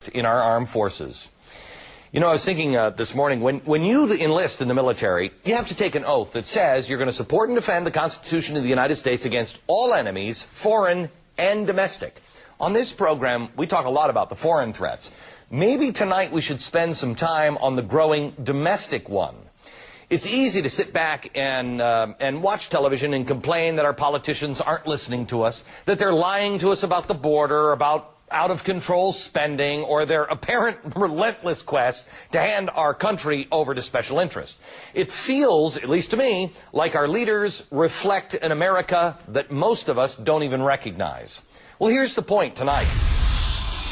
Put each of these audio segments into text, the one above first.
in our armed forces. You know, I was thinking this morning, when you enlist in the military, you have to take an oath that says you're going to support and defend the Constitution of the United States against all enemies, foreign and domestic. On this program, we talk a lot about the foreign threats. Maybe tonight we should spend some time on the growing domestic one. It's easy to sit back and watch television and complain that our politicians aren't listening to us, that they're lying to us about the border, about out-of-control spending, or their apparent relentless quest to hand our country over to special interests. It feels, at least to me, like our leaders reflect an America that most of us don't even recognize. Well, here's the point tonight.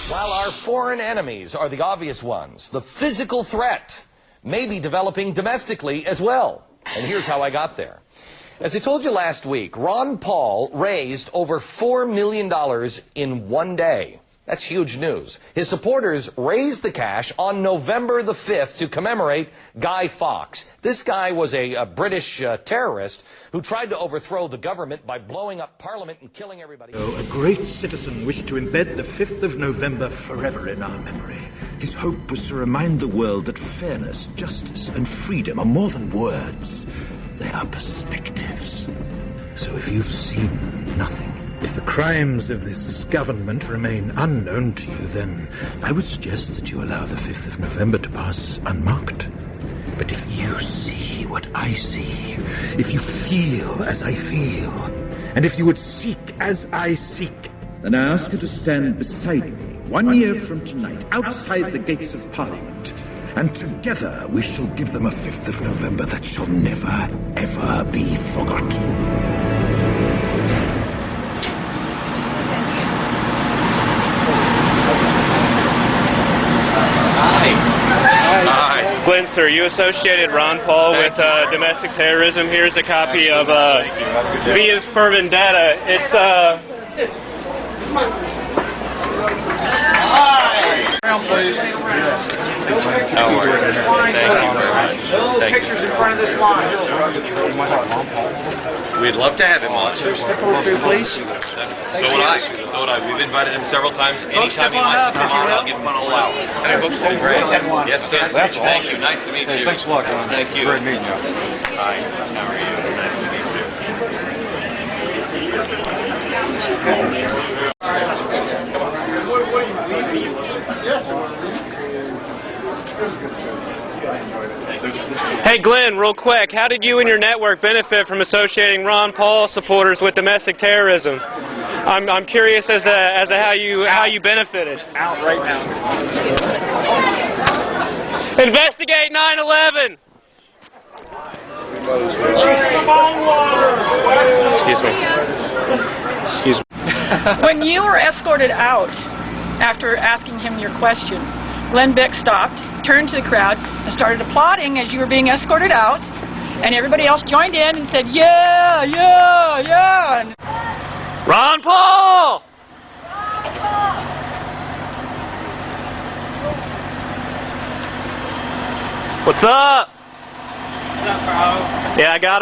While our foreign enemies are the obvious ones, the physical threat may be developing domestically as well. And here's how I got there. As I told you last week, Ron Paul raised over $4 million in one day. That's huge news. His supporters raised the cash on November the 5th to commemorate Guy Fawkes. This guy was a British terrorist who tried to overthrow the government by blowing up Parliament and killing everybody. A great citizen wished to embed the 5th of November forever in our memory. His hope was to remind the world that fairness, justice, and freedom are more than words. They are perspectives. So if you've seen nothing, if the crimes of this government remain unknown to you, then I would suggest that you allow the 5th of November to pass unmarked. But if you see what I see, if you feel as I feel, and if you would seek as I seek, then I ask you to stand beside me 1 year from tonight, outside the gates of Parliament, and together we shall give them a 5th of November that shall never, ever be forgotten. Glenn, sir, you associated Ron Paul with domestic terrorism. Here's a copy of V is for Vendetta. It's please. How are you? Thank you. Those pictures in front of this line. We'd love to have him on. Sir, step over through, please. So would I. We've invited him several times. Anytime he wants to come on, I'll give him a whole hour. Can I book some great? Yes, sir. Thank you. Nice to meet you. Thanks a lot, Ron. Thank you. Great meeting you. Hi. How are you? Nice to meet you. Hey, Glenn, real quick, how did you and your network benefit from associating Ron Paul supporters with domestic terrorism? I'm curious as to how you benefited. Out right now. Investigate 9/11. Excuse me. When you were escorted out after asking him your question, Glenn Beck stopped, turned to the crowd, and started applauding as you were being escorted out, and everybody else joined in and said, yeah, yeah, yeah. And Ron Paul! What's up? Yeah, I got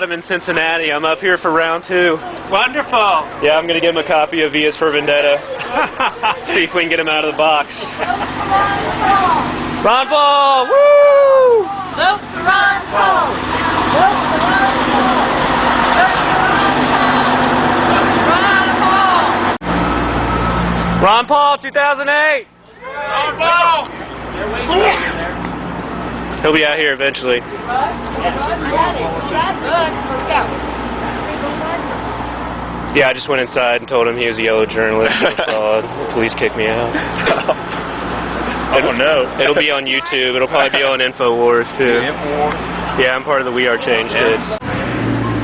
him in Cincinnati. I'm up here for round 2. Wonderful. Yeah, I'm gonna give him a copy of V is for Vendetta. See if we can get him out of the box. Ron Paul! Woo! vote for Ron Paul. Vote for Ron Paul. Ron Paul, 2008. Ron Paul. He'll be out here eventually. Yeah, I just went inside and told him he was a yellow journalist. The police kicked me out. Oh no. It'll be on YouTube. It'll probably be on InfoWars too. InfoWars? Yeah, I'm part of the We Are Change kids.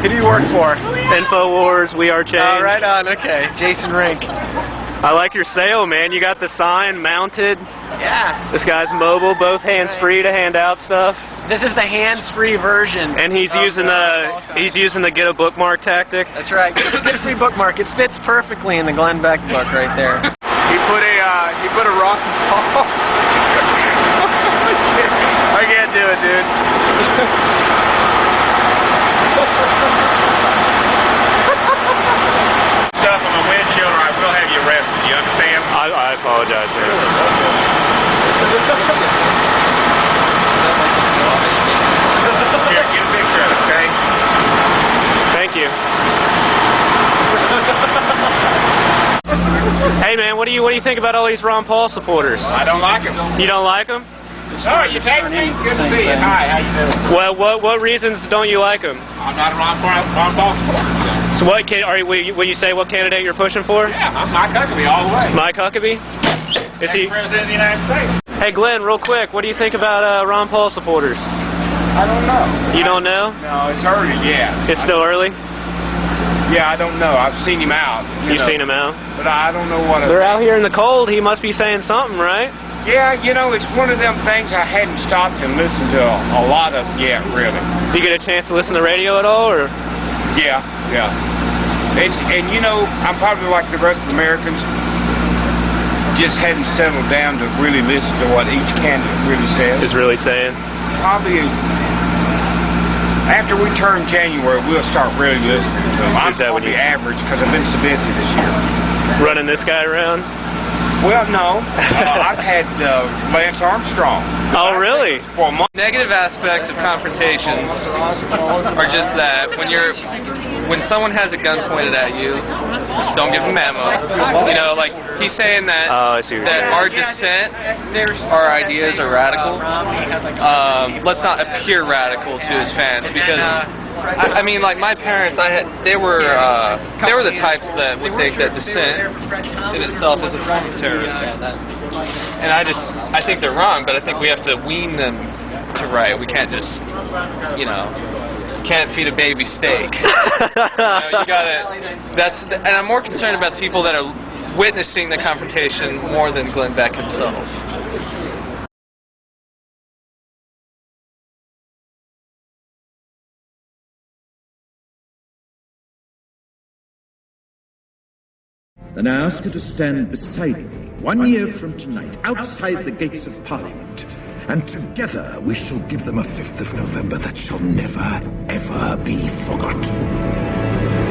Who do you work for? InfoWars, We Are Change. Oh, right on. Okay. Jason Rink. I like your sale, man. You got the sign mounted. Yeah. This guy's mobile, both hands-free to hand out stuff. This is the hands-free version. And he's using the get a bookmark tactic. That's right. Get a free bookmark. It fits perfectly in the Glenn Beck book right there. He put a rock and ball. I can't do it, dude. Stuff on the windshield, or I will have you arrested. You understand? I apologize, man. what do you think about all these Ron Paul supporters? I don't like him. You don't like him? Oh, you take me? Good to see you. Hi, how you doing? Well, what reasons don't you like him? I'm not a Ron Paul supporter. So what will you say what candidate you're pushing for? Yeah, I'm Mike Huckabee all the way. Mike Huckabee? Is he President of the United States? Hey Glenn, real quick, what do you think about Ron Paul supporters? I don't know. You don't know? No, it's early, yeah. It's still early? Yeah, I don't know. I've seen him out. You've seen him out? But I don't know what... They're out here in the cold. He must be saying something, right? Yeah, you know, it's one of them things I hadn't stopped and listened to a lot of yet, really. Do you get a chance to listen to the radio at all, or...? Yeah. And you know, I'm probably like the rest of the Americans, just hadn't settled down to really listen to what each candidate really says. Is really saying? Probably after we turn January, we'll start really listening to them. I'm probably average because I've been so busy this year. Running this guy around? Well, no. I've had Lance Armstrong. Oh, really? For a month. Negative aspects of confrontations are just that when someone has a gun pointed at you, don't give them ammo. You know, like he's saying that that our dissent, our ideas are radical. Let's not appear radical to his fans because. I mean, like my parents, they were the types that would think that dissent in itself is a form of terrorism, and I think they're wrong. But I think we have to wean them to right. We can't just, can't feed a baby steak. You gotta. And I'm more concerned about the people that are witnessing the confrontation more than Glenn Beck himself. Then I ask you to stand beside me 1 year from tonight, outside the gates of Parliament, and together we shall give them a 5th of November that shall never, ever be forgotten.